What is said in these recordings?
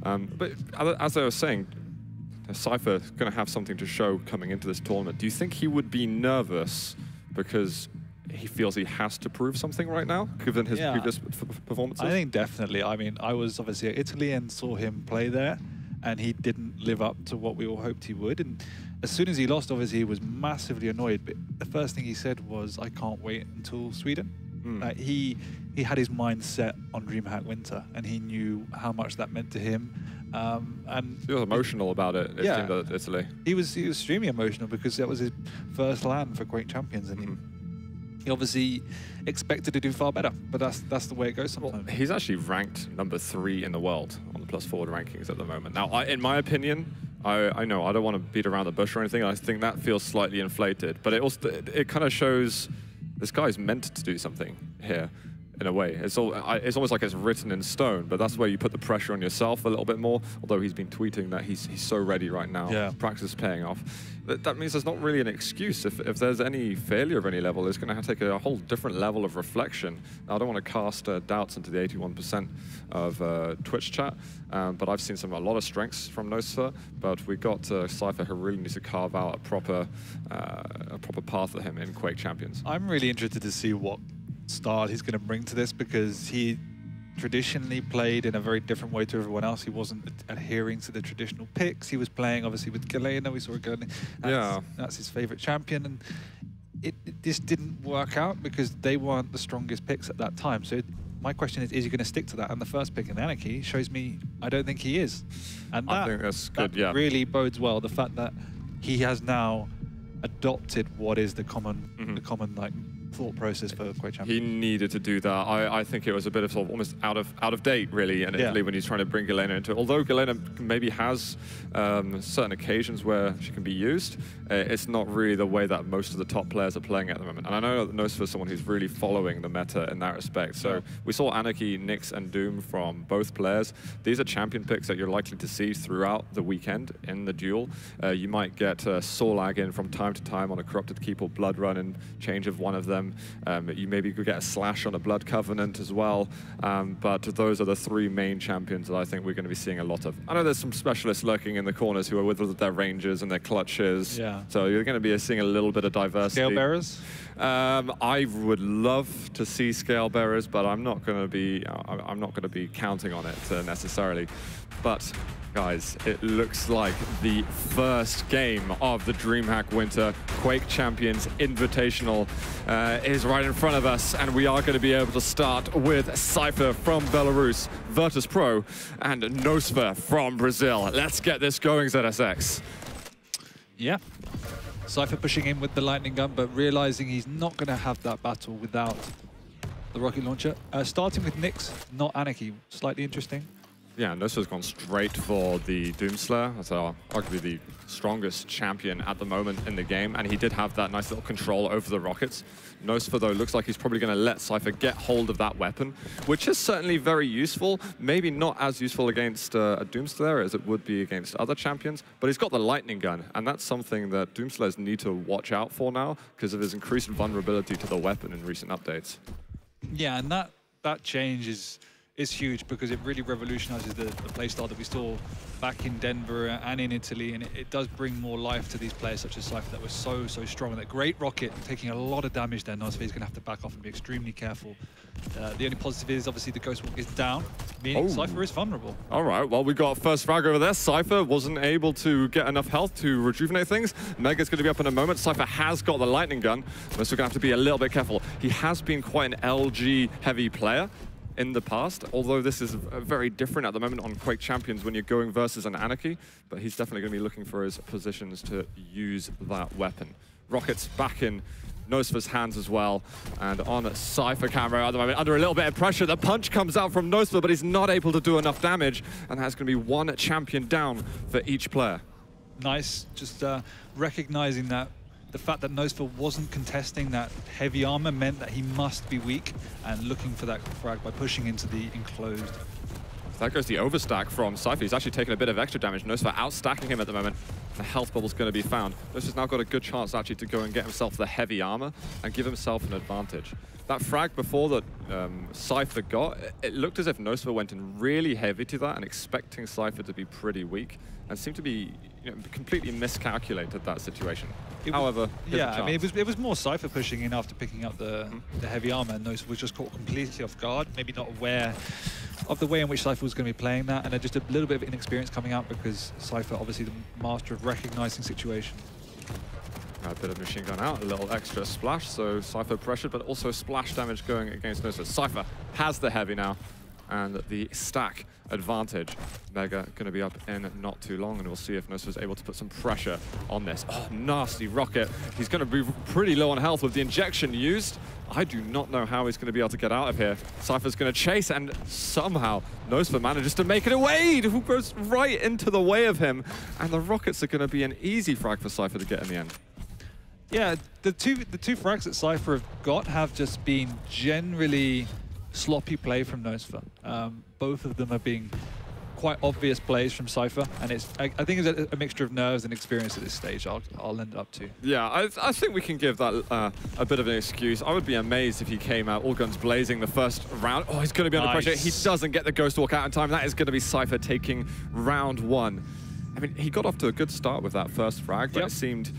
But as I was saying, Cypher is going to have something to show coming into this tournament. Do you think he would be nervous because he feels he has to prove something right now, given his previous performances? I think definitely. I mean, I was obviously at Italy and saw him play there, and he didn't live up to what we all hoped he would. And as soon as he lost, obviously, he was massively annoyed. But the first thing he said was, "I can't wait until Sweden." Like he had his mind set on DreamHack Winter, and he knew how much that meant to him. And he was emotional about it. It seemed at Italy. He was extremely emotional because that was his first LAN for Quake Champions, and he obviously expected to do far better. But that's the way it goes sometimes. Well, he's actually ranked #3 in the world on the +4 rankings at the moment. Now, in my opinion, I know I don't want to beat around the bush or anything. I think that feels slightly inflated, but it kind of shows this guy's meant to do something here. In a way, it's almost like it's written in stone, but that's where you put the pressure on yourself a little bit more. Although he's been tweeting that he's so ready right now, practice is paying off. That means there's not really an excuse. If there's any failure of any level, it's going to take a whole different level of reflection. Now, I don't want to cast doubts into the 81% of Twitch chat, but I've seen a lot of strengths from Nosfa. But we got Cypher, who really needs to carve out a proper path for him in Quake Champions. I'm really interested to see what style he's going to bring to this, because he traditionally played in a very different way to everyone else. He wasn't adhering to the traditional picks. He was playing obviously with Galena. We saw Galena. That's his favorite champion, and this didn't work out because they weren't the strongest picks at that time. So my question is he going to stick to that? And the first pick in Anarchy shows me I don't think he is. And I think that's good. Yeah, really bodes well. The fact that he has now adopted what is the common like thought process for Quake Champions. He needed to do that. I think it was a bit of almost out of date, really, in Italy when he's trying to bring Galena into it. Although Galena maybe has certain occasions where she can be used, it's not really the way that most of the top players are playing at the moment. And I know that Nosfa is someone who's really following the meta in that respect. So we saw Anarchy, Nyx, and Doom from both players. These are champion picks that you're likely to see throughout the weekend in the duel. You might get Sorlag in from time to time on a Corrupted Keep or Blood Run and change of one of them. You maybe could get a Slash on a Blood Covenant as well, but those are the 3 main champions that I think we're going to be seeing a lot of. I know there's some specialists lurking in the corners who are with their ranges and their clutches, so you're going to be seeing a little bit of diversity. Scale Bearers? I would love to see Scale Bearers, but I'm not going to be counting on it necessarily. But guys, it looks like the first game of the DreamHack Winter Quake Champions Invitational is right in front of us, and we are going to be able to start with Cypher from Belarus, Virtus Pro, and Nosfa from Brazil. Let's get this going, ZSX. Yeah. Cypher pushing in with the lightning gun, but realizing he's not going to have that battle without the rocket launcher. Starting with Nyx, not Anarchy. Slightly interesting. Yeah, Nosfa's gone straight for the Doomslayer. That's arguably the strongest champion at the moment in the game, and he did have that nice little control over the rockets. Nosfa, though, looks like he's probably going to let Cypher get hold of that weapon, which is certainly very useful. Maybe not as useful against a Doomslayer as it would be against other champions, but he's got the lightning gun, and that's something that Doomslayers need to watch out for now because of his increased vulnerability to the weapon in recent updates. Yeah, and that change is huge because it really revolutionizes the playstyle that we saw back in Denver and in Italy, and it does bring more life to these players such as Cypher that were so strong. That great rocket taking a lot of damage there. Nosfa is going to have to back off and be extremely careful. The only positive is obviously the Ghost Walk is down, meaning Cypher is vulnerable. All right, well, we got first frag over there. Cypher wasn't able to get enough health to rejuvenate things. Mega's going to be up in a moment. Cypher has got the lightning gun, but so we're going to have to be a little bit careful. He has been quite an LG heavy player in the past, although this is very different at the moment on Quake Champions when you're going versus an Anarchy, but he's definitely going to be looking for his positions to use that weapon. Rockets back in Nosfa's hands as well, and on Cypher camera at the moment, under a little bit of pressure. The punch comes out from Nosfa, but he's not able to do enough damage, and that's going to be 1 champion down for each player. Nice, just recognizing that the fact that Nosfa wasn't contesting that heavy armor meant that he must be weak, and looking for that frag by pushing into the enclosed That goes the overstack from Cypher. He's actually taking a bit of extra damage. Nosfa outstacking him at the moment. The health bubble's going to be found. Nosfa's now got a good chance actually to go and get himself the heavy armor and give himself an advantage. That frag before that Cypher got, it looked as if Nosfa went in really heavy to that and expecting Cypher to be pretty weak, and seemed to be completely miscalculated that situation. However, yeah, I mean, it was more Cypher pushing in after picking up the heavy armor, and Nosfa was just caught completely off guard, maybe not aware of the way in which Cypher was going to be playing that, and just a little bit of inexperience coming out because Cypher, obviously the master of recognizing situation. A bit of machine gun out, a little extra splash, so Cypher pressured, but also splash damage going against Nosfa. Cypher has the heavy now, and the stack advantage. Mega going to be up in not too long, and we'll see if Nosfa's able to put some pressure on this. Oh, nasty rocket. He's going to be pretty low on health with the injection used. I do not know how he's going to be able to get out of here. Cypher's going to chase, and somehow Nosfa manages to make it away, who goes right into the way of him, and the rockets are going to be an easy frag for Cypher to get in the end. Yeah, the two frags that Cypher have got have just been generally sloppy play from Nosfa. Both of them have been quite obvious plays from Cypher, and I think it's a mixture of nerves and experience at this stage. I'll end up to. Yeah, I think we can give that a bit of an excuse. I would be amazed if he came out all guns blazing the first round. Oh, he's going to be under pressure. He doesn't get the ghost walk out in time. That is going to be Cypher taking round one. I mean, he got off to a good start with that first frag, but it seemed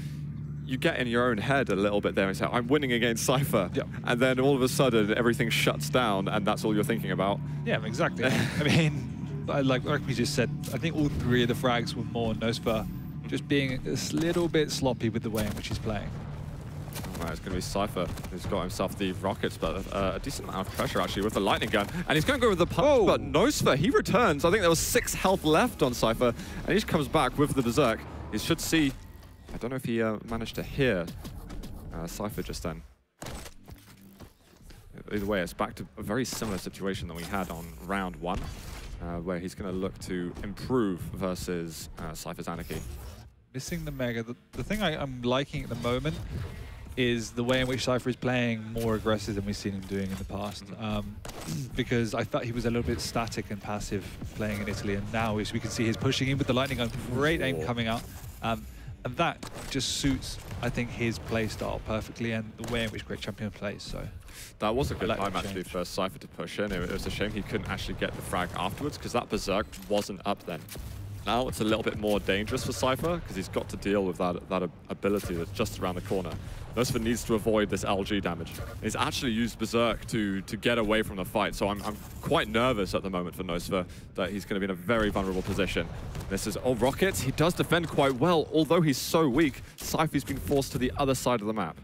you get in your own head a little bit there and say, I'm winning against Cypher. Yep. And then all of a sudden, everything shuts down, and that's all you're thinking about. Yeah, exactly. I mean, like we just said, I think all three of the frags were more Nosfa just being a little bit sloppy with the way in which he's playing. All right, it's going to be Cypher who's got himself the rockets, but a decent amount of pressure actually with the lightning gun. And he's going to go with the punch, but Nosfa, he returns. I think there was 6 health left on Cypher, and he just comes back with the berserk. He should see. I don't know if he managed to hear Cypher just then. Either way, it's back to a very similar situation that we had on round 1, where he's going to look to improve versus Cypher's Anarchy. Missing the Mega. The thing I'm liking at the moment is the way in which Cypher is playing more aggressive than we've seen him doing in the past. Because I thought he was a little bit static and passive playing in Italy, and now we can see he's pushing in with the lightning gun. Great aim coming out. And that just suits, I think, his play style perfectly and the way in which Great Champion plays. So that was a good time actually for Cypher to push in. It was a shame he couldn't actually get the frag afterwards because that berserk wasn't up then. Now it's a little bit more dangerous for Cypher because he's got to deal with that ability that's just around the corner. Nosfa needs to avoid this LG damage. He's actually used berserk to get away from the fight, so I'm quite nervous at the moment for Nosfa that he's going to be in a very vulnerable position. This is rockets. He does defend quite well, although he's so weak. Cypher's been forced to the other side of the map.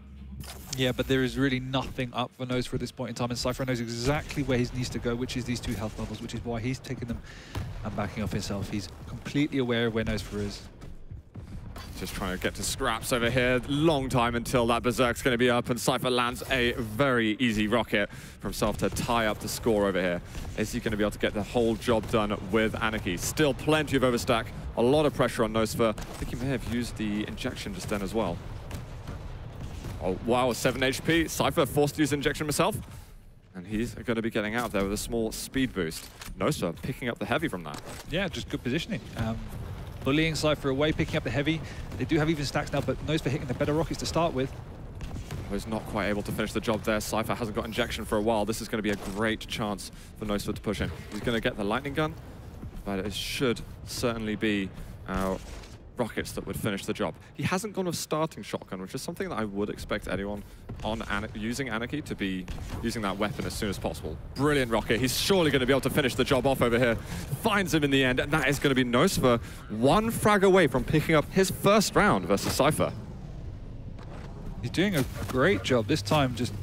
Yeah, but there is really nothing up for Nosfa at this point in time, and Cypher knows exactly where he needs to go, which is these 2 health bubbles, which is why he's taking them and backing off himself. He's completely aware of where Nosfa is. Just trying to get to scraps over here. Long time until that berserk's going to be up, and Cypher lands a very easy rocket for himself to tie up the score over here. Is he going to be able to get the whole job done with Anarchy? Still plenty of overstack, a lot of pressure on Nosfa. I think he may have used the injection just then as well. Oh, wow, 7 HP. Cypher forced to use injection himself. And he's going to be getting out of there with a small speed boost. Nosfa picking up the heavy from that. Yeah, just good positioning. Bullying Cypher away, picking up the heavy. They do have even stacks now, but Nosfa hitting the better rockets to start with. He's not quite able to finish the job there. Cypher hasn't got injection for a while. This is going to be a great chance for Nosfa to push in. He's going to get the lightning gun, but it should certainly be rockets that would finish the job. He hasn't gone with starting shotgun, which is something that I would expect anyone on using Anarchy to be using that weapon as soon as possible. Brilliant rocket. He's surely going to be able to finish the job off over here. Finds him in the end, and that is going to be Nosfa 1 frag away from picking up his first round versus Cypher. He's doing a great job this time, just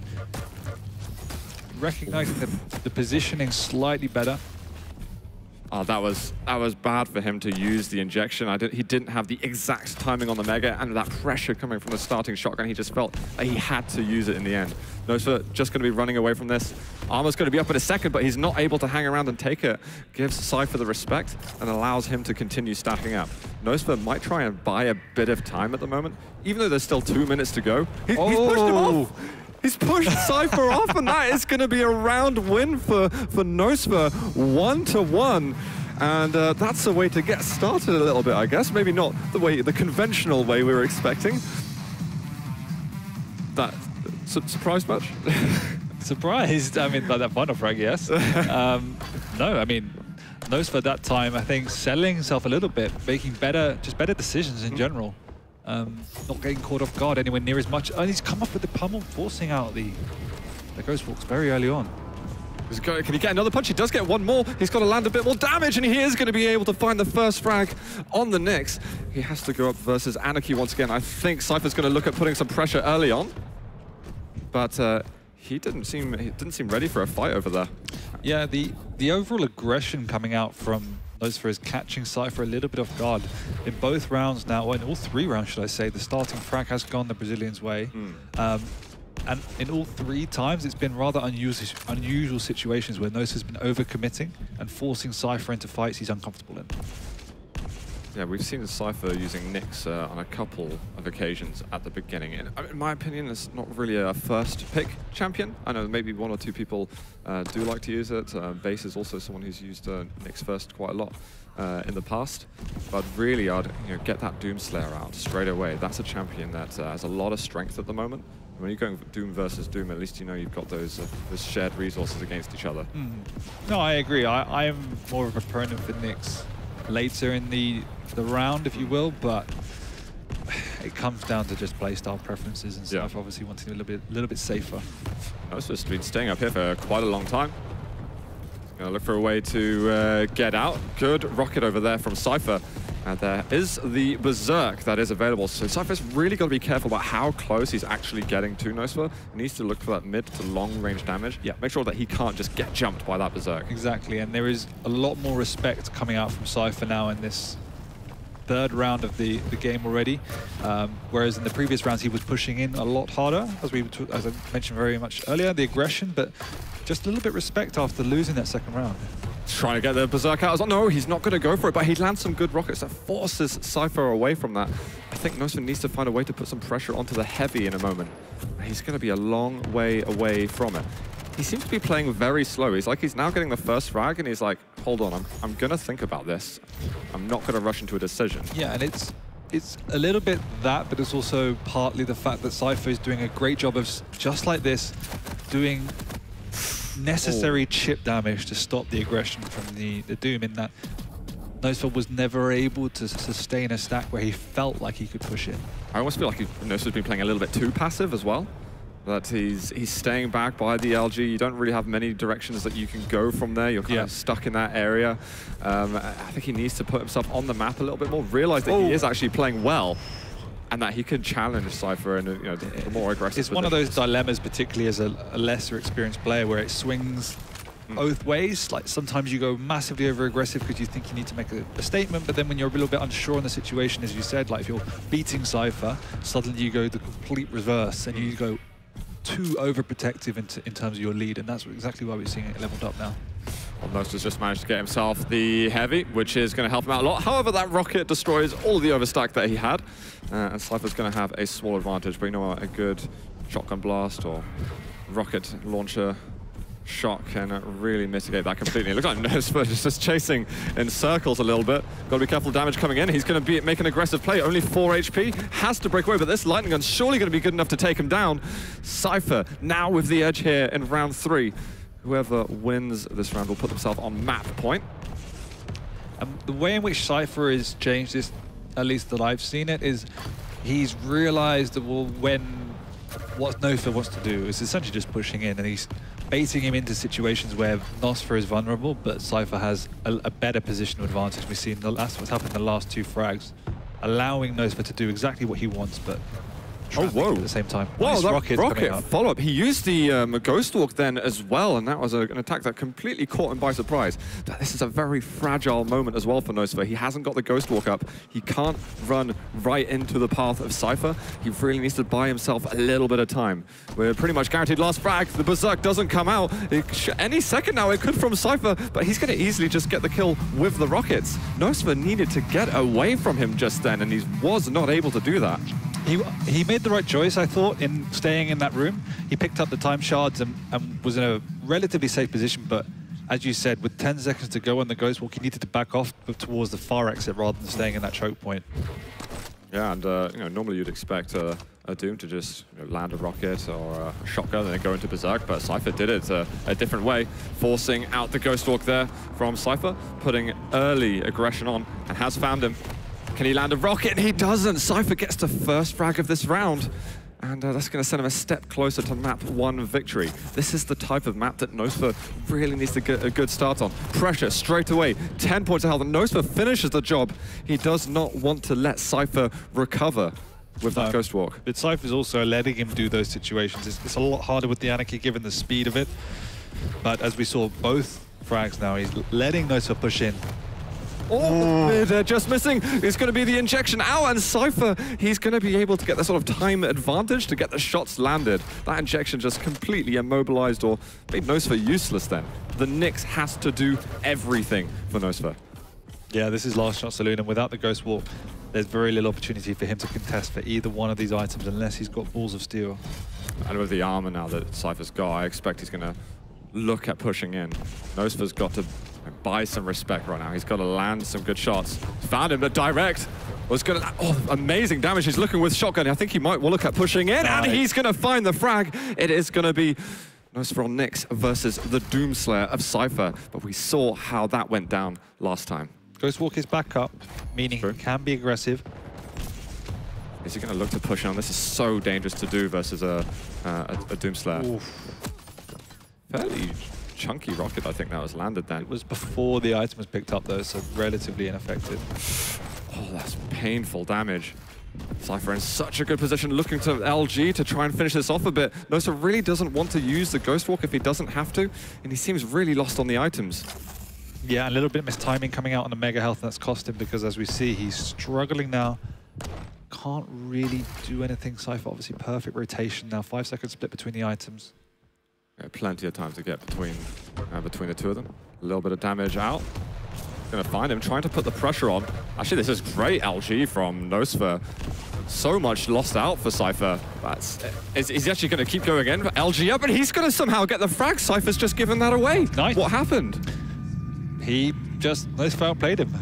recognizing the positioning slightly better. Oh, that was bad for him to use the injection. He didn't have the exact timing on the Mega, and that pressure coming from the starting shotgun, he just felt like he had to use it in the end. Nosfa just going to be running away from this. Armor's going to be up in a second, but he's not able to hang around and take it. Gives Cypher the respect and allows him to continue stacking up. Nosfa might try and buy a bit of time at the moment, even though there's still 2 minutes to go. He's pushed him off. He's pushed Cypher off, and that is going to be a round win for Nosfa, 1-1. And that's the way to get started a little bit, I guess. Maybe not the conventional way we were expecting. That surprised much? Surprised? I mean, by that final frag, yes. No, I mean, Nosfa at that time, I think, selling himself a little bit, making better decisions in general. Not getting caught off guard anywhere near as much. And he's come up with the pummel, forcing out the Ghost Walks very early on. Can he get another punch? He does get one more. He's got to land a bit more damage, and he is going to be able to find the first frag on the Nyx. He has to go up versus Anarchy once again. I think Cypher's going to look at putting some pressure early on, but he didn't seem ready for a fight over there. Yeah, the overall aggression coming out from Nosfa is catching Cypher a little bit off guard. In both rounds now, or in all 3 rounds, should I say, the starting frag has gone the Brazilians' way. And in all 3 times, it's been rather unusual situations where Nosfa's been overcommitting and forcing Cypher into fights he's uncomfortable in. Yeah, we've seen Cypher using Nyx on a couple of occasions at the beginning. And in my opinion, it's not really a first pick champion. I know maybe 1 or 2 people do like to use it. Base is also someone who's used Nyx first quite a lot in the past. But really, I'd get that Doomslayer out straight away. That's a champion that has a lot of strength at the moment. When you're going Doom versus Doom, at least you've got those shared resources against each other. No, I agree. I am more of a proponent for Nyx later in the round, if you will, but it comes down to just playstyle preferences and stuff. Obviously, wanting a little bit safer. Nosfa's been staying up here for quite a long time. Gonna look for a way to get out. Good rocket over there from Cypher. And there is the Berserk that is available. So Cypher's really got to be careful about how close he's actually getting to Nosfa. He needs to look for that mid to long range damage. Yeah, make sure that he can't just get jumped by that Berserk. Exactly, and there is a lot more respect coming out from Cypher now in this 3rd round of the game already. Whereas in the previous rounds, he was pushing in a lot harder, as I mentioned very much earlier, the aggression, but just a little bit respect after losing that 2nd round. Trying to get the Berserk out. No, he's not going to go for it, but he lands some good rockets that forces Cypher away from that. I think Nosfa needs to find a way to put some pressure onto the heavy in a moment. He's going to be a long way away from it. He seems to be playing very slow. He's now getting the first frag, and he's like, hold on, I'm going to think about this. I'm not going to rush into a decision. Yeah, and it's a little bit that, but it's also partly the fact that Cypher is doing a great job of, just like this, doing necessary chip damage to stop the aggression from the Doom, in that Nosfa was never able to sustain a stack where he felt like he could push it. I almost feel like Nosfa's been playing a little bit too passive as well. That he's staying back by the LG. You don't really have many directions that you can go from there. You're kind of stuck in that area. I think he needs to put himself on the map a little bit more, realize that he is actually playing well, and that he can challenge Cypher in the more aggressive It's one of those dilemmas, particularly as a lesser experienced player, where it swings both ways. Like, sometimes you go massively over aggressive because you think you need to make a statement, but then when you're a little bit unsure on the situation, as you said, like if you're beating Cypher, suddenly you go the complete reverse and you go too overprotective in terms of your lead, and that's exactly why we're seeing it leveled up now. Well, Nosfa's just managed to get himself the heavy, which is going to help him out a lot. However, that rocket destroys all the overstack that he had, and Cypher's going to have a small advantage. But you know what? A good shotgun blast or rocket launcher shot can really mitigate that completely. It looks like Nosfa is just chasing in circles a little bit. Got to be careful, damage coming in. He's going to make an aggressive play. Only 4 HP. Has to break away, but this lightning gun's surely going to be good enough to take him down. Cypher now with the edge here in round 3. Whoever wins this round will put themselves on map point. The way in which Cypher has changed this, at least that I've seen it, is he's realized that, well, what Nosfa wants to do is essentially just pushing in, and he's baiting him into situations where Nosfa is vulnerable, but Cypher has a better positional advantage. We've seen that's what's happened in the last 2 frags, allowing Nosfa to do exactly what he wants, but at the same time. Wow, nice that rocket follow-up. He used the Ghost Walk then as well, and that was an attack that completely caught him by surprise. But this is a very fragile moment as well for Nosfa. He hasn't got the Ghost Walk up. He can't run right into the path of Cypher. He really needs to buy himself a little bit of time. We're pretty much guaranteed last frag. The Berserk doesn't come out. Any second now it could from Cypher, but he's going to easily just get the kill with the rockets. Nosfa needed to get away from him just then, and he was not able to do that. He made the right choice, I thought, in staying in that room. He picked up the time shards and was in a relatively safe position, but as you said, with 10 seconds to go on the Ghost Walk, he needed to back off towards the far exit rather than staying in that choke point. Yeah, and you know, normally you'd expect a Doom to just land a rocket or a shotgun and then go into Berserk, but Cypher did it a different way, forcing out the Ghost Walk there from Cypher, putting early aggression on, and has found him. Can he land a rocket? He doesn't. Cypher gets the first frag of this round. And that's going to send him a step closer to map 1 victory. This is the type of map that Nosfa really needs to get a good start on. Pressure straight away, 10 points of health, and Nosfa finishes the job. He does not want to let Cypher recover with that Ghost Walk. But Cypher's also letting him do those situations. It's a lot harder with the Anarchy given the speed of it. But as we saw both frags now, he's letting Nosfa push in. Oh, they're just missing. It's going to be the injection out, and Cypher, he's going to be able to get the sort of time advantage to get the shots landed. That injection just completely immobilized or made Nosfa useless then. The Nyx has to do everything for Nosfa. Yeah, this is last shot saloon, and without the Ghost Walk, there's very little opportunity for him to contest for either one of these items unless he's got balls of steel. And with the armor now that Cypher's got, I expect he's going to look at pushing in. Nosfa's got to buy some respect right now. He's got to land some good shots. Found him, but direct was going to... Oh, amazing damage. He's looking with shotgun. I think he might look at pushing in, and he's going to find the frag. It is going to be Nosfa on Nyx versus the Doomslayer of Cypher, but we saw how that went down last time. Ghost Walk is back up, meaning he can be aggressive. Is he going to look to push on? This is so dangerous to do versus a Doomslayer. Oof. Fairly chunky rocket, I think, that was landed then. It was before the item was picked up, though, so relatively ineffective. Oh, that's painful damage. Cypher in such a good position, looking to LG to try and finish this off a bit. Nosfa really doesn't want to use the Ghost Walk if he doesn't have to, and he seems really lost on the items. Yeah, a little bit mistiming coming out on the Mega Health, and that's cost him because, as we see, he's struggling now. Can't really do anything. Cypher, obviously, perfect rotation now. 5 seconds split between the items. Yeah, plenty of time to get between the two of them. A little bit of damage out. Gonna find him, trying to put the pressure on. Actually, this is great LG from Nosfa. So much lost out for Cypher. Is he actually going to keep going in? LG up, and he's going to somehow get the frag. Cypher's just given that away. Nice. What happened? He just Nosfa outplayed him.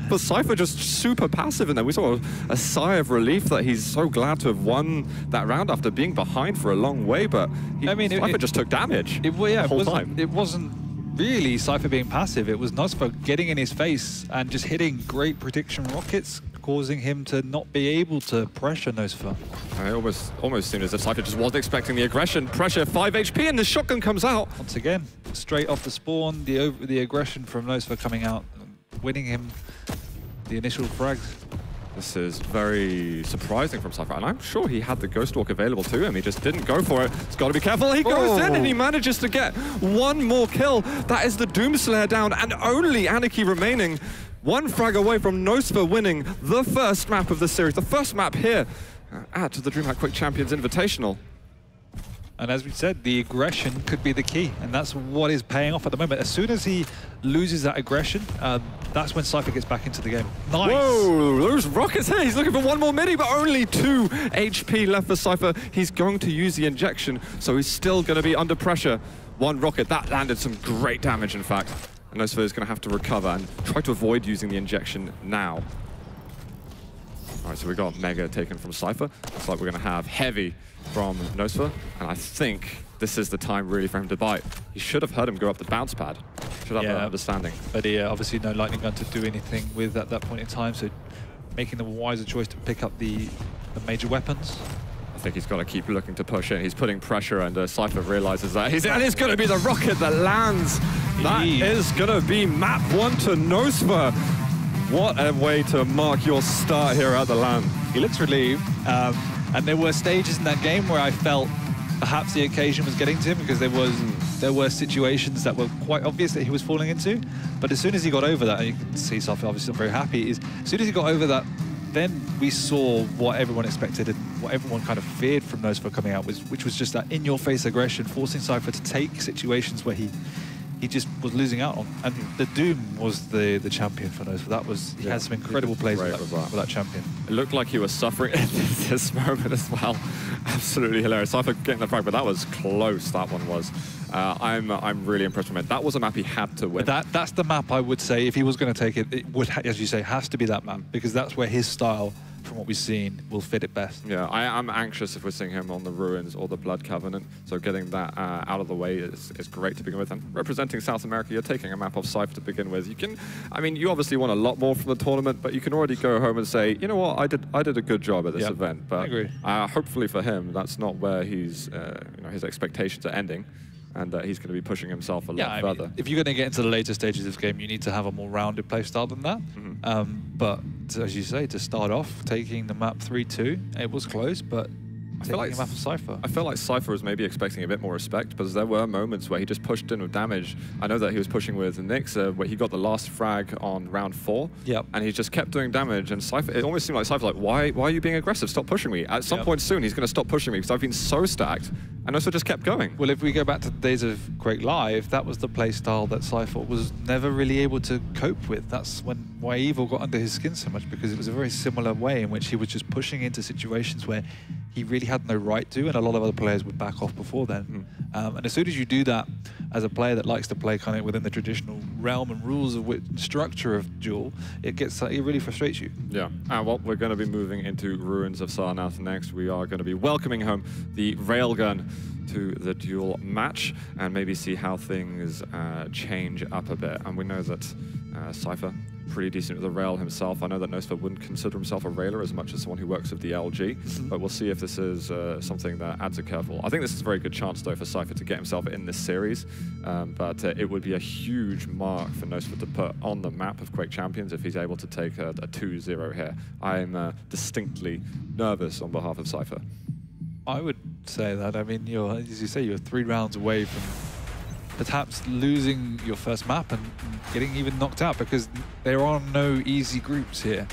But Cypher just super passive in there. We saw a sigh of relief that he's so glad to have won that round after being behind for a long way, but Cypher just took damage the whole time. It wasn't really Cypher being passive. It was Nosfa getting in his face and just hitting great prediction rockets, causing him to not be able to pressure Nosfa. It almost seemed as if Cypher just wasn't expecting the aggression. Pressure, 5 HP, and the shotgun comes out. Once again, straight off the spawn, the aggression from Nosfa coming out, winning him the initial frags. This is very surprising from Cypher, and I'm sure he had the Ghost Walk available to him. He just didn't go for it. He's got to be careful. He goes in, and he manages to get one more kill. That is the Doomslayer down, and only Anarchy remaining. One frag away from Nosfa winning the first map of the series, the first map here at the DreamHack Quick Champions Invitational. And as we said, the aggression could be the key, and that's what is paying off at the moment. As soon as he loses that aggression, that's when Cypher gets back into the game. Nice! Whoa, those rockets here. He's looking for one more midi, but only 2 HP left for Cypher. He's going to use the injection, so he's still going to be under pressure. One rocket, that landed some great damage, in fact. And Nosfa is going to have to recover and try to avoid using the injection now. All right, so we got Mega taken from Cypher. Looks like we're going to have Heavy from Nosfa, and I think this is the time really for him to bite. He should have heard him go up the bounce pad. Should have that understanding. But obviously no lightning gun to do anything with at that point in time, so making the wiser choice to pick up the major weapons. I think he's got to keep looking to push in. He's putting pressure, and Cypher realizes that. And it's going to be the rocket that lands. That is going to be map 1 to Nosfa. What a way to mark your start here at the LAN. He looks relieved. And there were stages in that game where I felt perhaps the occasion was getting to him because there were situations that were quite obvious that he was falling into. But as soon as he got over that, and you can see Cypher obviously not very happy, as soon as he got over that, then we saw what everyone expected and what everyone kind of feared from Nosfa coming out, which was just that in-your-face aggression, forcing Cypher to take situations where he he just was losing out on. And the Doom was the champion for Nosfa. That was, he had some incredible plays with that champion. It looked like he was suffering in this moment as well. Absolutely hilarious. Cypher getting the frag, but that was close, that one was. I'm really impressed with him. That was a map he had to win. That's the map I would say, if he was going to take it, it would, as you say, has to be that map, because that's where his style, from what we've seen, will fit it best. Yeah, I'm anxious if we're seeing him on the Ruins or the Blood Covenant, so getting that out of the way is great to begin with. And representing South America, you're taking a map off Cypher to begin with. You can, I mean, you obviously want a lot more from the tournament, but you can already go home and say, you know what, I did a good job at this event. But I agree. Hopefully for him, that's not where he's, you know, his expectations are ending, and he's going to be pushing himself a lot further. Mean, if you're going to get into the later stages of this game, you need to have a more rounded play style than that. But as you say, to start off, taking the map 3-2, it was close, but I feel like Cypher. I feel like Cypher was maybe expecting a bit more respect, because there were moments where he just pushed in with damage. I know that he was pushing with Nyx, where he got the last frag on round 4, and he just kept doing damage. And Cypher, it almost seemed like Cypher, like, why are you being aggressive? Stop pushing me. At some point soon, he's going to stop pushing me because I've been so stacked. And also just kept going. Well, if we go back to the days of Quake Live, that was the play style that Cypher was never really able to cope with. That's why Evil got under his skin so much, because it was a very similar way in which he was just pushing into situations where he really had no right to, and a lot of other players would back off before then. And as soon as you do that as a player that likes to play kind of within the traditional realm and rules of structure of Duel, it really frustrates you. Yeah, and well, we're going to be moving into Ruins of Sarnath next. We are going to be welcoming home the Railgun to the Duel match and maybe see how things change up a bit. And we know that Cypher, pretty decent with the rail himself. I know that Nosfa wouldn't consider himself a railer as much as someone who works with the LG, but we'll see if this is something that adds a curveball. I think this is a very good chance, though, for Cypher to get himself in this series, but it would be a huge mark for Nosfa to put on the map of Quake Champions if he's able to take a 2-0 here. I'm distinctly nervous on behalf of Cypher. I would say that. I mean, as you say, you're 3 rounds away from perhaps losing your first map and getting even knocked out, because there are no easy groups here.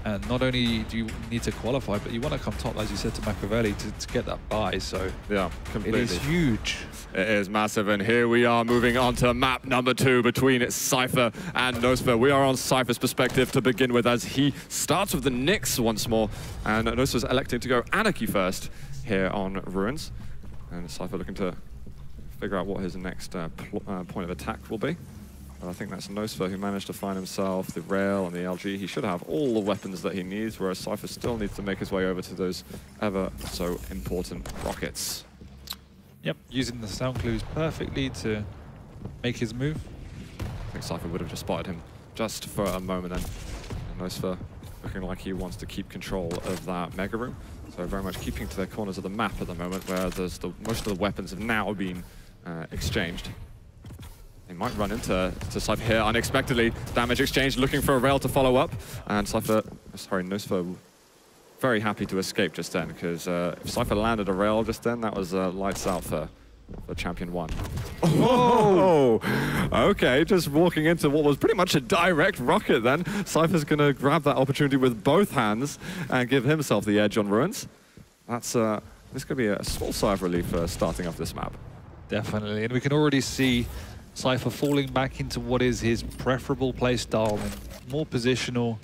And not only do you need to qualify, but you want to come top, as you said, to Machiavelli to get that bye. So yeah, completely. It is huge. It is massive, and here we are moving on to map number 2 between Cypher and Nosfa. We are on Cypher's perspective to begin with, as he starts with the Nyx once more, and Nosfa's electing to go Anarchy first here on Ruins, and Cypher looking to figure out what his next point of attack will be. But I think that's Nosfa who managed to find himself the rail and the LG. He should have all the weapons that he needs, whereas Cypher still needs to make his way over to those ever so important rockets. Yep, using the sound clues perfectly to make his move. I think Cypher would have just spotted him just for a moment then. And Nosfa looking like he wants to keep control of that Mega Room. So very much keeping to the corners of the map at the moment, where there's most of the weapons have now been exchanged. They might run into Cypher here unexpectedly. Damage exchange, looking for a rail to follow up. And Nosfa very happy to escape just then, because if Cypher landed a rail just then, that was lights out for Champion 1. Oh! Okay, just walking into what was pretty much a direct rocket then. Cypher's going to grab that opportunity with both hands and give himself the edge on Ruins. That's this could be a small sigh of relief starting off this map. Definitely, and we can already see Cypher falling back into what is his preferable play style, and more positional,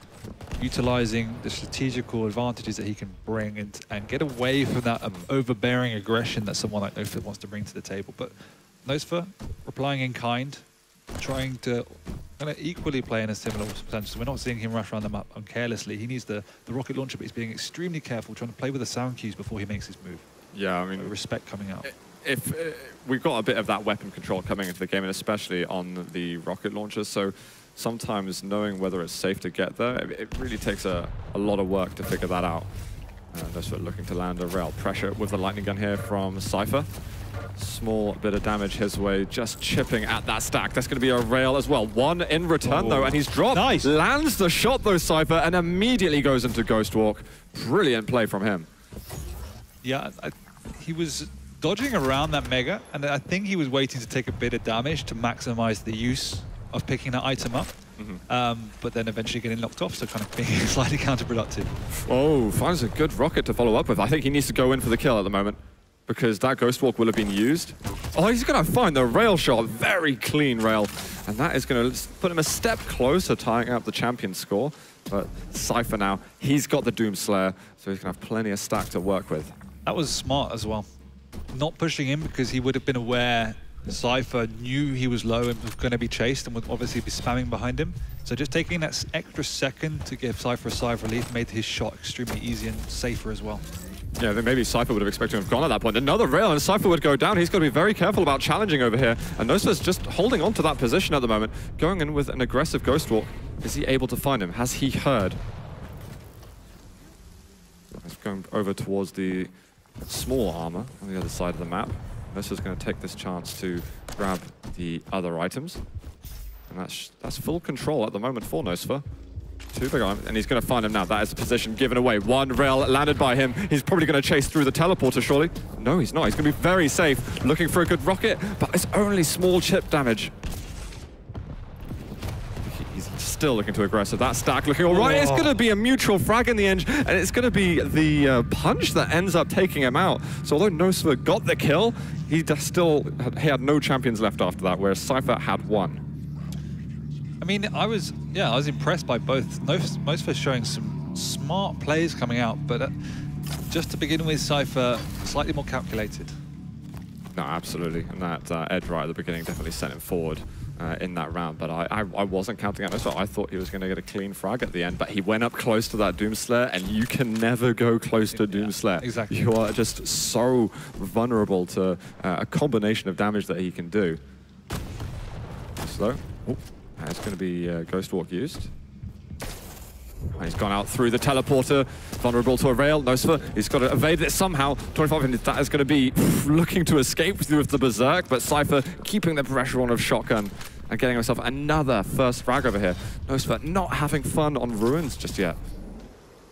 utilizing the strategical advantages that he can bring and get away from that overbearing aggression that someone like Nosfa wants to bring to the table. But Nosfa replying in kind, trying to kind of equally play in a similar potential. So we're not seeing him rush around the map carelessly. He needs the rocket launcher, but he's being extremely careful, trying to play with the sound cues before he makes his move. Yeah, I mean, respect coming out. If we've got a bit of that weapon control coming into the game, and especially on the rocket launchers, so sometimes knowing whether it's safe to get there, it really takes a lot of work to figure that out. Nosfa looking to land a rail. Pressure with the lightning gun here from Cypher. Small bit of damage his way, just chipping at that stack. That's going to be a rail as well. One in return, though, and he's dropped. Nice. Lands the shot, though, Cypher, and immediately goes into Ghost Walk. Brilliant play from him. Yeah, he was dodging around that Mega, and I think he was waiting to take a bit of damage to maximize the use of picking that item up. But then eventually getting knocked off, so kind of being slightly counterproductive. Oh, finds a good rocket to follow up with. I think he needs to go in for the kill at the moment. because that Ghost Walk will have been used. Oh, he's going to find the rail shot. Very clean rail. And that is going to put him a step closer, tying up the champion score. But Cypher now, he's got the Doomslayer, so he's going to have plenty of stack to work with. That was smart as well. Not pushing him because he would have been aware Cypher knew he was low and was going to be chased and would obviously be spamming behind him. So just taking that extra second to give Cypher a sigh of relief made his shot extremely easy and safer as well. Yeah, then maybe Cypher would have expected to have gone at that point. Another rail and Cypher would go down. He's got to be very careful about challenging over here. And Nosfa's just holding on to that position at the moment, going in with an aggressive Ghost Walk. Is he able to find him? Has he heard? He's going over towards the small armor on the other side of the map. Nosfa's going to take this chance to grab the other items. And that's full control at the moment for Nosfa. Too big on him, and he's going to find him now. That is the position given away. One rail landed by him. He's probably going to chase through the teleporter, surely. No, he's not. He's going to be very safe, looking for a good rocket, but it's only small chip damage. He's still looking too aggressive. That stack looking all right. It's going to be a mutual frag in the end, and it's going to be the punch that ends up taking him out. So although Nosfa got the kill, he had no champions left after that, whereas Cypher had one. I mean, I was impressed by both. Nosfa showing some smart plays coming out, but just to begin with, Cypher slightly more calculated. No, absolutely, and that edge right at the beginning definitely sent him forward in that round. But I wasn't counting out Nosfa. I thought he was going to get a clean frag at the end, but he went up close to that Doomslayer, and you can never go close to Doomslayer. Yeah, exactly. You are just so vulnerable to a combination of damage that he can do. Slow. Oh. It's going to be Ghost Walk used. And he's gone out through the teleporter, vulnerable to a rail. Nosfa, he's got to evade it somehow. 25 minutes, that is going to be looking to escape with the Berserk, but Cypher keeping the pressure on of Shotgun and getting himself another first frag over here. Nosfa not having fun on Ruins just yet.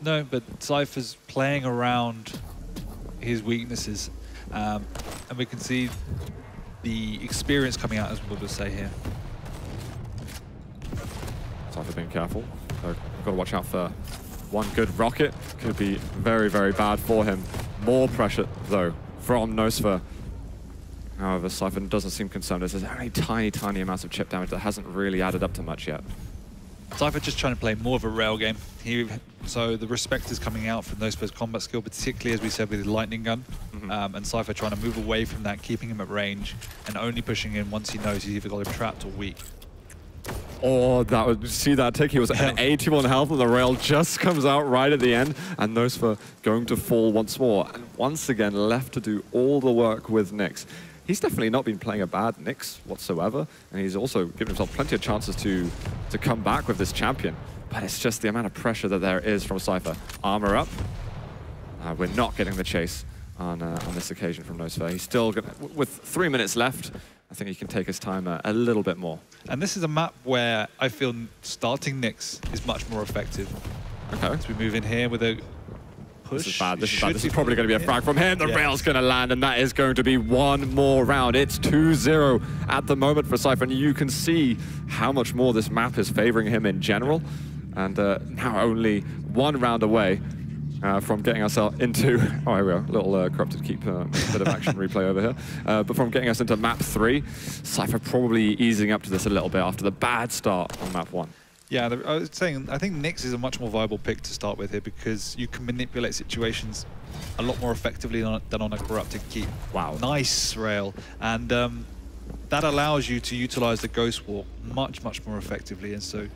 No, but Cypher's playing around his weaknesses, and we can see the experience coming out, as we'll just say here. Cypher being careful. So we've got to watch out for one good rocket. Could be very, very bad for him. More pressure, though, from Nosfa. However, Cypher doesn't seem concerned. There's only tiny amounts of chip damage that hasn't really added up to much yet. Cypher just trying to play more of a rail game. So the respect is coming out from Nosfa's combat skill, particularly, as we said, with the lightning gun. And Cypher trying to move away from that, keeping him at range, and only pushing in once he knows he's either got him trapped or weak. Oh, that would see that tick. He was at 81 health, and the rail just comes out right at the end, and Nosfa going to fall once more, and once again left to do all the work with Nyx. He's definitely not been playing a bad Nyx whatsoever, and he's also given himself plenty of chances to come back with this champion. But it's just the amount of pressure that there is from Cypher. Armor up. We're not getting the chase on this occasion from Nosfa. He's still gonna, with 3 minutes left. I think he can take his time a little bit more. And this is a map where I feel starting Nyx is much more effective. Okay. As we move in here with a push. This is bad. This is bad. This is probably going to be a frag from him. The rail's going to land, and that is going to be one more round. It's 2-0 at the moment for Cypher, and you can see how much more this map is favoring him in general. And now only one round away from getting ourselves into, oh, here we are, little corrupted keep, bit of action replay over here. But from getting us into map 3, Cypher probably easing up to this a little bit after the bad start on map 1. Yeah, I was saying, I think Nyx is a much more viable pick to start with here because you can manipulate situations a lot more effectively than on a corrupted keep. Wow. Nice rail. And that allows you to utilize the Ghost Walk much more effectively. And so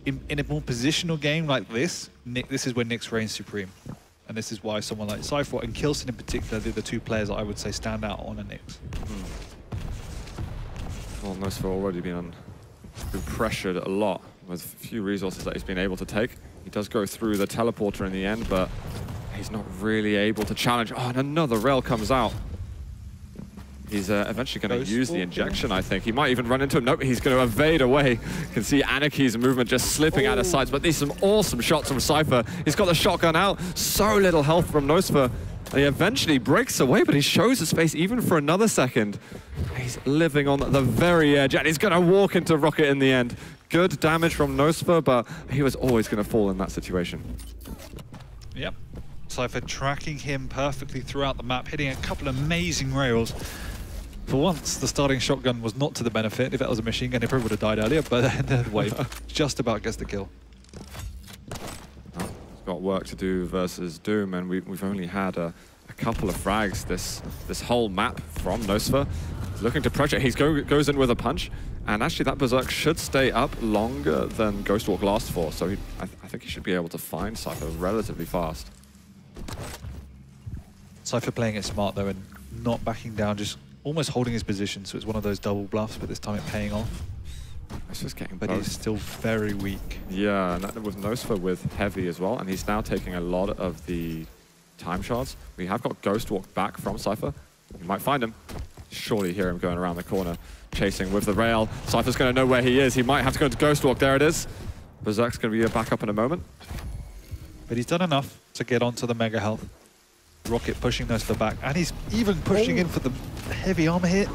in a more positional game like this, this is where Nyx reigns supreme. And this is why someone like Cypher and Kilson in particular, they're the two players that I would say stand out on a Nyx. Well, Nosfa already been pressured a lot with few resources that he's been able to take. He does go through the teleporter in the end, but he's not really able to challenge. Oh, and another rail comes out. He's eventually going to use the injection, I think. He might even run into him. Nope, he's going to evade away. You can see Anarchy's movement just slipping out of sight. But these are some awesome shots from Cypher. He's got the shotgun out. So little health from Nosfa. And he eventually breaks away, but he shows his face even for another second. He's living on the very edge, and he's going to walk into Rocket in the end. Good damage from Nosfa, but he was always going to fall in that situation. Yep. Cypher tracking him perfectly throughout the map, hitting a couple of amazing rails. For once, the starting shotgun was not to the benefit. If that was a machine gun, he probably would have died earlier, but then wave just about gets the kill. He's got work to do versus Doom, and we've only had a couple of frags this whole map from Nosfa. He's looking to pressure. He goes in with a punch, and actually that Berserk should stay up longer than Ghostwalk lasts for, so I think he should be able to find Cypher relatively fast. Cypher playing it smart though, and not backing down, just almost holding his position, so it's one of those double bluffs, but this time it paying off. It's just getting But he's still very weak. Yeah, and with Nosfa with heavy as well, and he's now taking a lot of the time shards. We have got Ghostwalk back from Cypher. You might find him. Surely hear him going around the corner, chasing with the rail. Cypher's going to know where he is. He might have to go to Ghostwalk. There it is. Berserk's going to be back up in a moment. But he's done enough to get onto the mega health. Rocket pushing Nosfa back, and he's even pushing in for the heavy armor hit.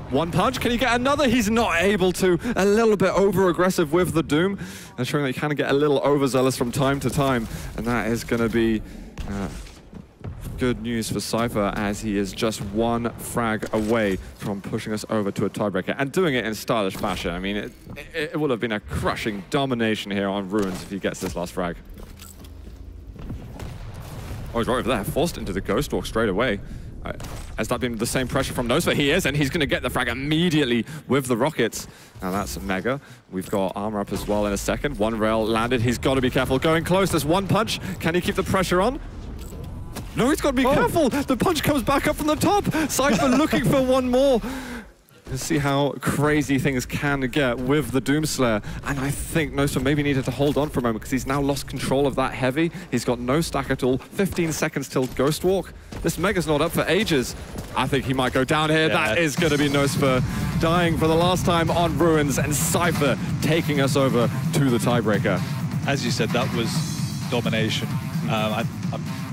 One punch, can he get another? He's not able to. A little bit over-aggressive with the Doom, and showing that he can get a little overzealous from time to time, and that is going to be good news for Cypher, as he is just one frag away from pushing us over to a tiebreaker, and doing it in stylish fashion. I mean, it will have been a crushing domination here on Ruins if he gets this last frag. Oh, he's right over there, forced into the Ghostwalk straight away. Has that been the same pressure from Nosfa? He is, and he's going to get the frag immediately with the rockets. Now that's mega. We've got armor up as well in a second. One rail landed. He's got to be careful. Going close. There's one punch. Can he keep the pressure on? No, he's got to be careful. The punch comes back up from the top. Cypher looking for one more. Let's see how crazy things can get with the Doomslayer. And I think Nosfa maybe needed to hold on for a moment, because he's now lost control of that heavy. He's got no stack at all. 15 seconds till Ghostwalk. This Mega's not up for ages. I think he might go down here. Yeah. That is going to be Nosfa dying for the last time on Ruins, and Cypher taking us over to the tiebreaker. As you said, that was domination. I'm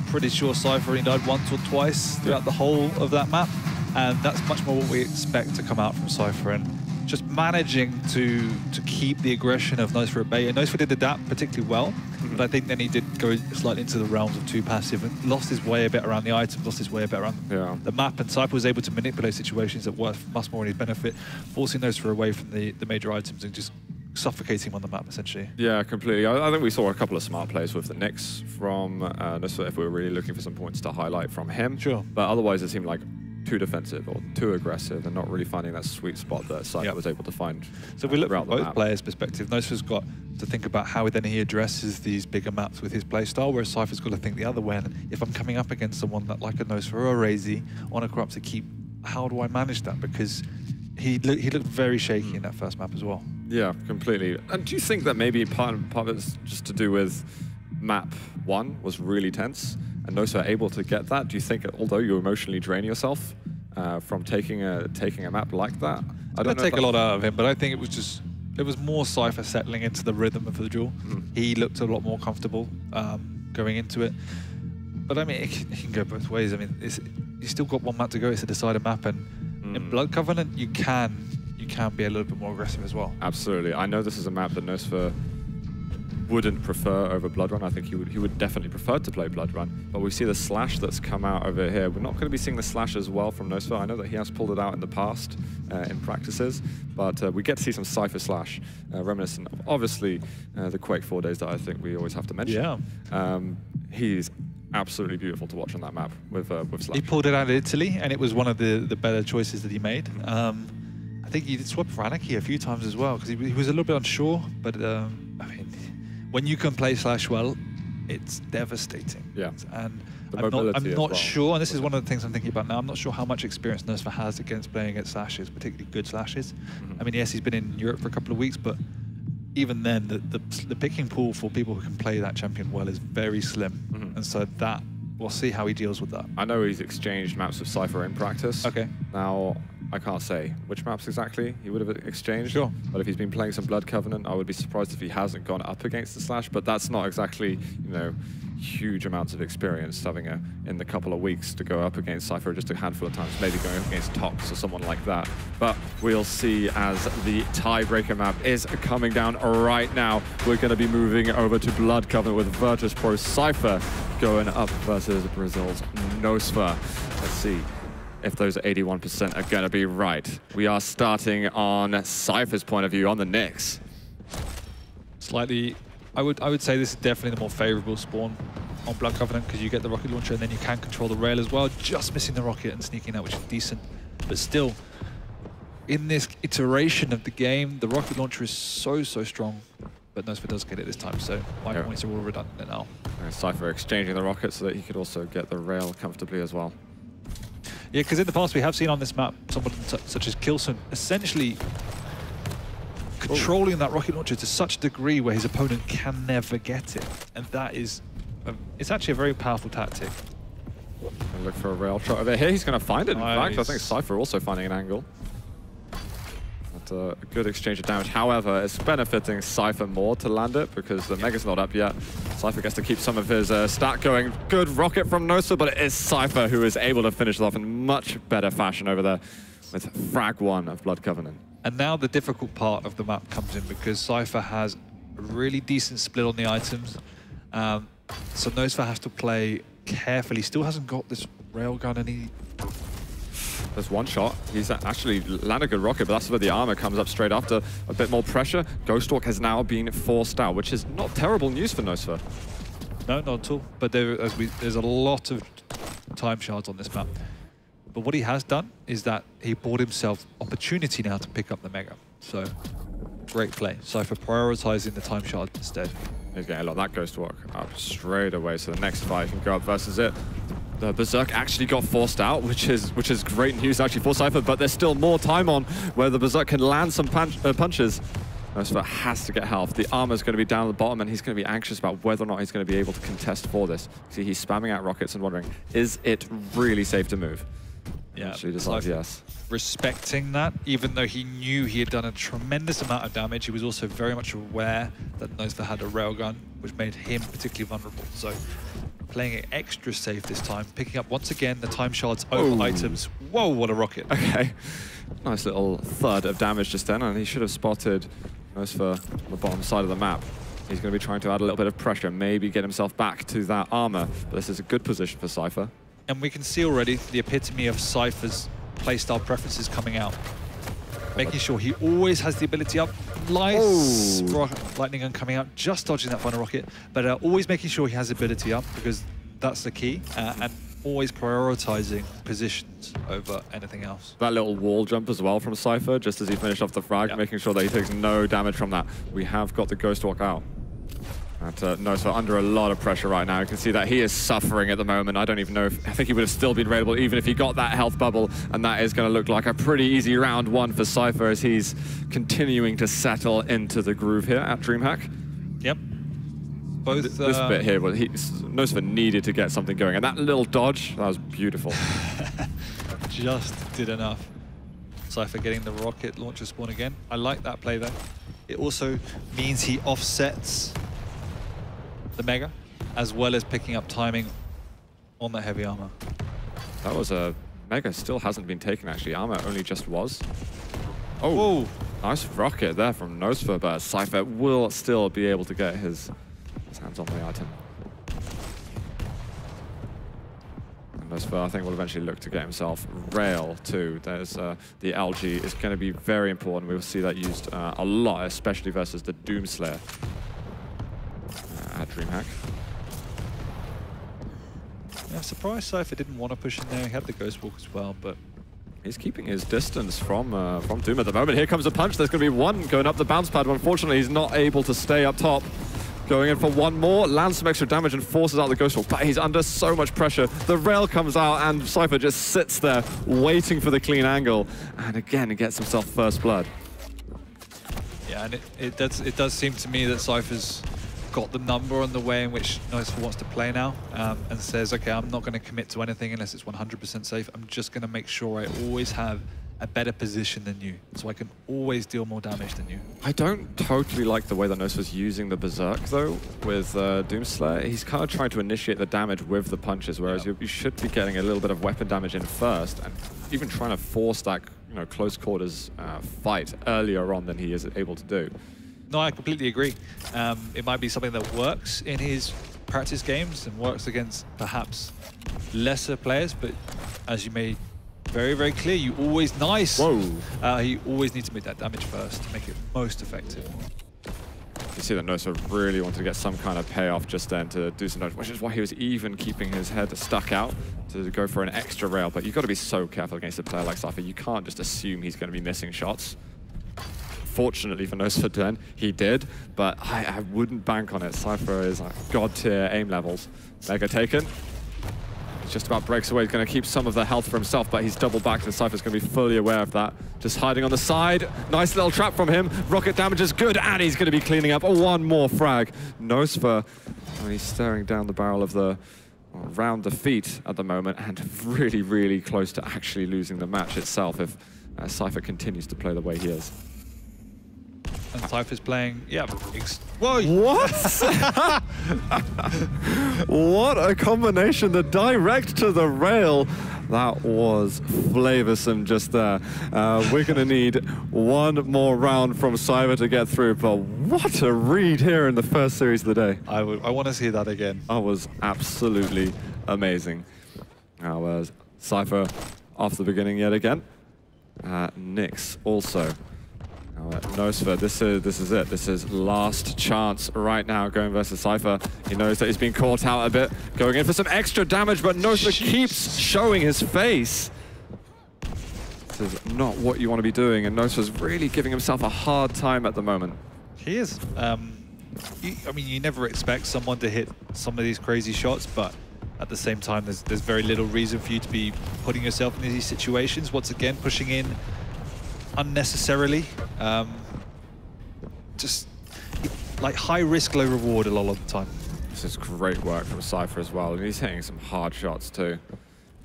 pretty sure Cypher only died once or twice throughout the whole of that map. And that's much more what we expect to come out from Cypher, and just managing to keep the aggression of Nosfa at bay. And Nosfa did adapt particularly well, but I think then he did go slightly into the realms of too passive and lost his way a bit around the items, lost his way a bit around the map, and Cypher was able to manipulate situations that were much more in his benefit, forcing Nosfa away from the major items and just suffocating him on the map, essentially. Yeah, completely. I think we saw a couple of smart plays with the Nyx from Nosfa, if we were really looking for some points to highlight from him. Sure. But otherwise it seemed like too defensive or too aggressive, and not really finding that sweet spot that Cypher was able to find. So if we look from both players' perspective, Nosfa's got to think about how then he addresses these bigger maps with his playstyle, whereas Cypher's got to think the other way. And if I'm coming up against someone that like a Nosfa or a Razy on a Corrupt to keep, how do I manage that? Because he looked very shaky in that first map as well. Yeah, completely. And do you think that maybe part of it's just to do with map 1 was really tense, and Nosfa able to get that? Do you think, although you emotionally drain yourself from taking a map like that? I don't take a lot out of him, but I think it was more Cypher settling into the rhythm of the duel. He looked a lot more comfortable going into it. But I mean, it can go both ways. I mean, you still got one map to go. It's a decider map, and in Blood Covenant, you can be a little bit more aggressive as well. Absolutely. I know this is a map that Nosfa wouldn't prefer over Blood Run. I think he would definitely prefer to play Blood Run. But we see the slash that's come out over here. We're not going to be seeing the slash as well from Nosfa. I know that he has pulled it out in the past in practices, but we get to see some Cypher slash, reminiscent of obviously the Quake 4 days that I think we always have to mention. Yeah. He's absolutely beautiful to watch on that map with slash. He pulled it out in Italy, and it was one of the better choices that he made. I think he did swap for Anarchy a few times as well, because he was a little bit unsure, but I mean, when you can play slash well, it's devastating. Yeah. And I'm not sure, and this is one of the things I'm thinking about now, I'm not sure how much experience Nosfa has against playing against slashes, particularly good slashes. I mean, yes, he's been in Europe for a couple of weeks, but even then, the picking pool for people who can play that champion well is very slim. And so that, we'll see how he deals with that. I know he's exchanged maps with Cypher in practice. Okay. Now, I can't say which maps exactly he would have exchanged. Sure. But if he's been playing some Blood Covenant, I would be surprised if he hasn't gone up against the slash. But that's not exactly, huge amounts of experience, having in the couple of weeks to go up against Cypher just a handful of times, maybe going up against Tox or someone like that. But we'll see as the tiebreaker map is coming down right now. We're going to be moving over to Blood Covenant with Virtus Pro Cypher going up versus Brazil's Nosfa. Let's see if those 81% are going to be right. We are starting on Cypher's point of view on the Nyx. Slightly, I would say this is definitely the more favorable spawn on Blood Covenant because you get the rocket launcher and then you can control the rail as well, just missing the rocket and sneaking out, which is decent. But still, in this iteration of the game, the rocket launcher is so strong. But Nosfa does get it this time, so my points are all redundant now. Cypher exchanging the rocket so that he could also get the rail comfortably as well. Yeah, because in the past we have seen on this map someone such as Kilson essentially controlling that rocket launcher to such a degree where his opponent can never get it. And that is, it's actually a very powerful tactic. Look for a rail shot over here. He's going to find it, in fact. I think Cypher also finding an angle. But a good exchange of damage. However, it's benefiting Cypher more to land it because the Mega's not up yet. Cypher gets to keep some of his stat going. Good rocket from Nosfa, but it is Cypher who is able to finish it off in much better fashion over there with frag 1 of Blood Covenant. And now the difficult part of the map comes in because Cypher has a really decent split on the items. So Nosfa has to play carefully. Still hasn't got this railgun and he... There's one shot. He's actually landed a good rocket, but that's where the armor comes up straight after. A bit more pressure. Ghostwalk has now been forced out, which is not terrible news for Nosfa. No, not at all. But there's a lot of time shards on this map. But what he has done is that he bought himself opportunity now to pick up the Mega. So, great play. Cypher prioritizing the time shard instead. He's getting a lot of that Ghostwalk up straight away, so the next fight can go up versus it. The Berserk actually got forced out, which is great news actually for Cypher, but there's still more time on where the Berserk can land some punches. Nosfa has to get health. The armor's going to be down at the bottom, and he's going to be anxious about whether or not he's going to be able to contest for this. See, he's spamming out rockets and wondering, is it really safe to move? Yeah, actually decides yes. Respecting that, even though he knew he had done a tremendous amount of damage, he was also very much aware that Nosfa had a railgun, which made him particularly vulnerable. So playing it extra safe this time, picking up once again the time shards over items. Whoa, what a rocket. Okay, nice little thud of damage just then, and he should have spotted Nosfa on the bottom side of the map. He's going to be trying to add a little bit of pressure, maybe get himself back to that armor, but this is a good position for Cypher. And we can see already the epitome of Cypher's playstyle preferences coming out. Making sure he always has the ability up. Nice lightning gun coming out, just dodging that final rocket, but always making sure he has ability up because that's the key, and always prioritizing positions over anything else. That little wall jump as well from Cypher, just as he finished off the frag, making sure that he takes no damage from that. We have got the Ghostwalk out. Nosfa under a lot of pressure right now. You can see that he is suffering at the moment. I don't even know if... I think he would have still been raidable even if he got that health bubble, and that is going to look like a pretty easy round 1 for Cypher as he's continuing to settle into the groove here at DreamHack. Yep. Both... This bit here, well, Nosfa needed to get something going, and that little dodge, that was beautiful. Just did enough. Cypher getting the rocket launcher spawn again. I like that play though. It also means he offsets the Mega, as well as picking up timing on the heavy armor. That was a... Mega still hasn't been taken, actually. Armor only just was. Oh, whoa. Nice rocket there from Nosfa, but Cypher will still be able to get his hands on the item. And Nosfa, I think, will eventually look to get himself rail, too. There's the LG is going to be very important. We will see that used a lot, especially versus the Doomslayer. At DreamHack. Yeah, I'm surprised Cypher didn't want to push in there. He had the Ghostwalk as well, but... He's keeping his distance from Doom at the moment. Here comes a punch. There's going to be one going up the bounce pad. Unfortunately, he's not able to stay up top. Going in for one more, lands some extra damage and forces out the Ghostwalk, but he's under so much pressure. The rail comes out and Cypher just sits there waiting for the clean angle. And again, he gets himself first blood. Yeah, and it does seem to me that Cypher's got the number on the way in which Nosfa wants to play now, and says, okay, I'm not going to commit to anything unless it's 100% safe. I'm just going to make sure I always have a better position than you, so I can always deal more damage than you. I don't totally like the way that Nosfa's using the Berserk, though, with Doomslayer. He's kind of trying to initiate the damage with the punches, whereas you should be getting a little bit of weapon damage in first, and even trying to force that close quarters fight earlier on than he is able to do. No, I completely agree. It might be something that works in his practice games and works against perhaps lesser players, but as you made very, very clear, you always you always need to make that damage first to make it most effective. You see that Nosfa really wanted to get some kind of payoff just then to do some damage, which is why he was even keeping his head stuck out to go for an extra rail. But you've got to be so careful against a player like Cypher. You can't just assume he's going to be missing shots. Fortunately for Nosfa then, he did, but I wouldn't bank on it. Cypher is like god-tier aim levels. Mega taken. He just about breaks away. He's going to keep some of the health for himself, but he's double back, and Cypher's going to be fully aware of that. Just hiding on the side. Nice little trap from him. Rocket damage is good, and he's going to be cleaning up. One more frag. Nosfa, he's staring down the barrel of the round the feet at the moment, and really, really close to actually losing the match itself if Cypher continues to play the way he is. And Cypher's playing, What? What a combination, the direct to the rail. That was flavoursome just there. We're going to need one more round from Cypher to get through, but what a read here in the first series of the day. I want to see that again. That was absolutely amazing. Now, Cypher off the beginning yet again. Nyx also. Nosfa, this is it. This is last chance right now going versus Cypher. He knows that he's been caught out a bit, going in for some extra damage, but Nosfa keeps showing his face. This is not what you want to be doing, and Nosfa's really giving himself a hard time at the moment. He is. I mean, you never expect someone to hit some of these crazy shots, but at the same time, there's very little reason for you to be putting yourself in these situations. Once again, pushing in unnecessarily. Just like high risk, low reward a lot of the time. This is great work from Cypher as well, and he's hitting some hard shots too.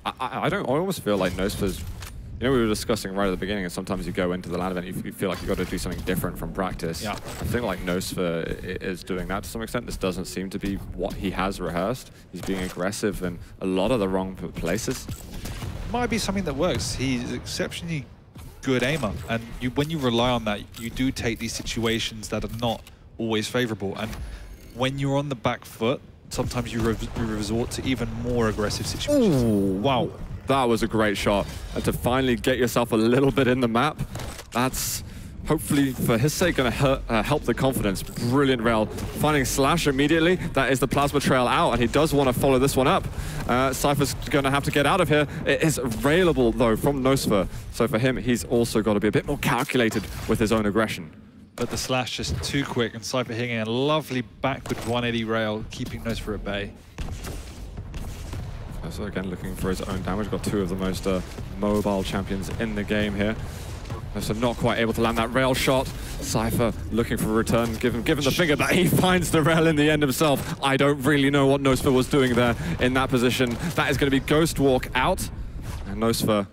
I almost feel like Nosfa's, we were discussing right at the beginning, and sometimes you go into the LAN event, you feel like you've got to do something different from practice. Yeah. I think like Nosfa is doing that to some extent. This doesn't seem to be what he has rehearsed. He's being aggressive in a lot of the wrong places. Might be something that works. He's exceptionally good aimer, and when you rely on that, you do take these situations that are not always favorable, and when you're on the back foot, sometimes you resort to even more aggressive situations. Ooh, wow, that was a great shot, and to finally get yourself a little bit in the map, that's hopefully for his sake going to help the confidence. Brilliant rail, finding Slash immediately. That is the plasma trail out, and he does want to follow this one up. Cypher's going to have to get out of here. It is railable though from Nosfa, so for him, he's also got to be a bit more calculated with his own aggression. But the Slash just too quick, and Cypher hitting a lovely backward 180 rail, keeping Nosfa at bay. So again, looking for his own damage. Got two of the most mobile champions in the game here. So not quite able to land that rail shot. Cypher looking for a return, given the finger, but he finds the rail in the end himself. I don't really know what Nosfa was doing there in that position. That is going to be Ghost Walk out. And Nosfa,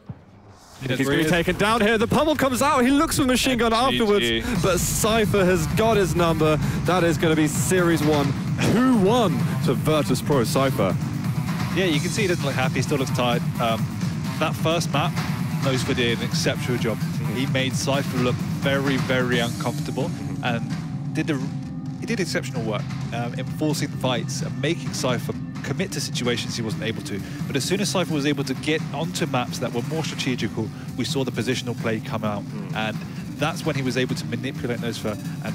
he's going to be taken down here. The pummel comes out. He looks for machine gun afterwards, but Cypher has got his number. That is going to be Series 1, 2-1 to Virtus Pro Cypher. Yeah, you can see he doesn't look happy. He still looks tired. That first map, Nosfa did an exceptional job. He made Cypher look very, very uncomfortable, and he did exceptional work in forcing the fights and making Cypher commit to situations he wasn't able to. But as soon as Cypher was able to get onto maps that were more strategical, we saw the positional play come out, and that's when he was able to manipulate Nosfa and